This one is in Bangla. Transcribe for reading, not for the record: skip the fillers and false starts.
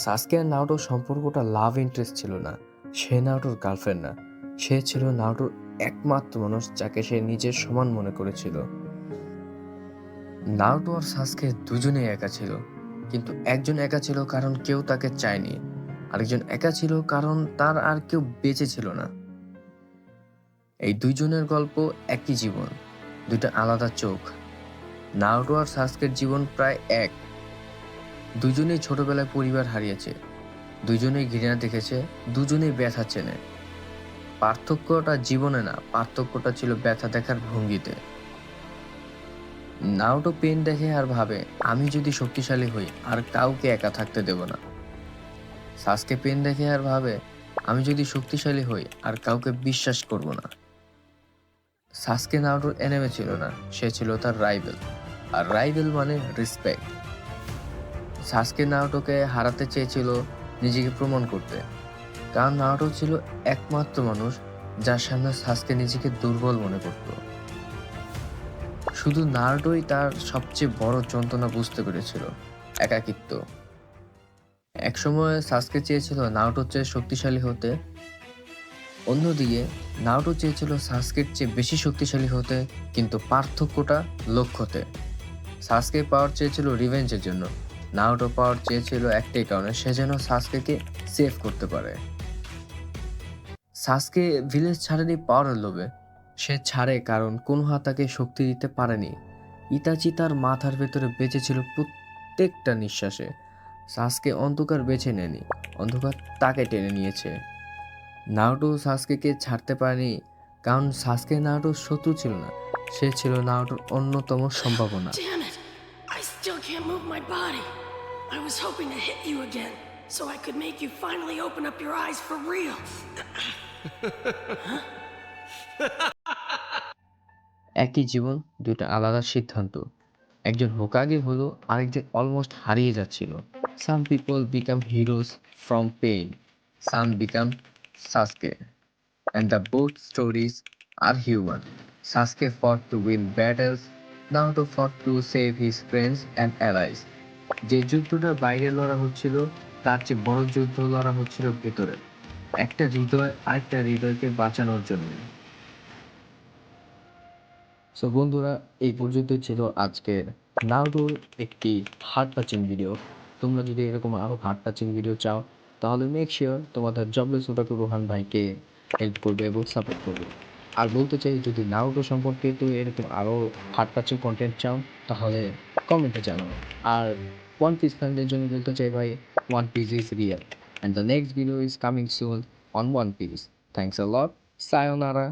সাসকে আর নারুটোর সম্পর্কটা লাভ ইন্টারেস্ট ছিল না। সে নারুটোর গার্লফ্রেন্ড না, সে ছিল নারুটোর একমাত্র মানুষ যাকে সে নিজের সমান মনে করেছিল। নারুটো আর সাসকে দুজনেই একা ছিল, কিন্তু একজন একা ছিল কারণ কেউ তাকে চায়নি, আরেকজন একা ছিল কারণ তার আর কেউ বেঁচে ছিল না। এই দুইজনের গল্প একই জীবন, দুইটা আলাদা চোখ। নারুটো আর সাসকের জীবন প্রায় এক। দুজনেই ছোটবেলায় পরিবার হারিয়েছে, দুজনেই ঘৃণা দেখেছে, দুজনেই ব্যথা চেনে। পার্থক্যটা জীবনে না, পার্থক্যটা ছিল ব্যথা দেখার ভঙ্গিতে। নারুটো পেন দেখে আর ভাবে, আমি যদি শক্তিশালী হই আর কাউকে একা থাকতে দেব না। সাসকে পেন দেখে আর ভাবে, আমি যদি শক্তিশালী হই আর কাউকে বিশ্বাস করব না। সাসকে নারুটোর এনিমি ছিল না, সে ছিল তার রাইভেল। আর রাইভেল মানে রেসপেক্ট। সাসকে নারুটোকে হারাতে চেয়েছিল নিজেকে প্রমাণ করতে, কারণ নারুটো ছিল একমাত্র মানুষ যার সামনে সাসকে নিজেকে দুর্বল মনে করত। শুধু নারুটোই তার সবচেয়ে বড় যন্ত্রণা বুঝতে পেরেছিল, একাকিত্ব। একসময় সাসকে চেয়েছিল নারুটোর চেয়ে শক্তিশালী হতে, অন্যদিকে নারুটো চেয়েছিল সাসকের চেয়ে বেশি শক্তিশালী হতে, কিন্তু পার্থক্যটা লক্ষ্যতে। সাসকে পাওয়ার চেয়েছিল রিভেঞ্জের জন্য, নারুটো পাওয়ার চেয়েছিল একটাই কারণে, সে যেন সাসকেকে সেভ করতে পারে। সাসকে ভিলেজ ছাড়েনি পাওয়ারের লোভে, সে ছাড়ে কারণ কোনোহা তাকে শক্তি দিতে পারেনি। ইতাচি তার মাথার ভেতরে বেঁচে ছিল প্রত্যেকটা নিঃশ্বাসে। সাসকে অন্ধকার বেছে নেয়নি, অন্ধকার তাকে টেনে নিয়েছে। নারুটো সাসকেকে ছাড়তে পারেনি কারণ সাসকে নারুটোর শত্রু ছিল না, সে ছিল নারুটোর অন্যতম সম্ভাবনা। Damn it! I still can't move my body. I was hoping to hit you again, so I could make you finally open up your eyes for real. একই জীবন, দুইটা আলাদা সিদ্ধান্ত। একজন হোকাগে হলো, আরেকজন অলমোস্ট হারিয়ে যাচ্ছিল। Some people become heroes from pain, some become সাসকে, and the both stories are human. Sasuke fought to win battles, Naruto fought to save his friends and allies. যে যুদ্ধটা বাইরে লড়া হচ্ছিল, তার চেয়ে বড় যুদ্ধ লড়া হচ্ছিল ভেতরে, একটা হৃদয় আরেকটা হৃদয়কে বাঁচানোর জন্য। সো বন্ধুরা, এই পর্যন্তই ছিল আজকের নারুটোর একটি হার্ট টাচিং ভিডিও। তোমরা যদি এরকম আরও হার্ট টাচিং ভিডিও চাও, তাহলে মেক শিওর তোমাদের জবলেস ওটাকু রোহান ভাইকে হেল্প করবে এবং সাপোর্ট করবে। আর বলতে চাই, যদি নারুটো সম্পর্কে তুমি এরকম আরও হার্ট টাচিং কন্টেন্ট চাও, তাহলে কমেন্টে জানাও। আর ওয়ান পিস ফ্যানদের জন্য বলতে চাই ভাই, one piece is real and the next video is coming soon on one piece. Thanks a lot, সায়োনারা।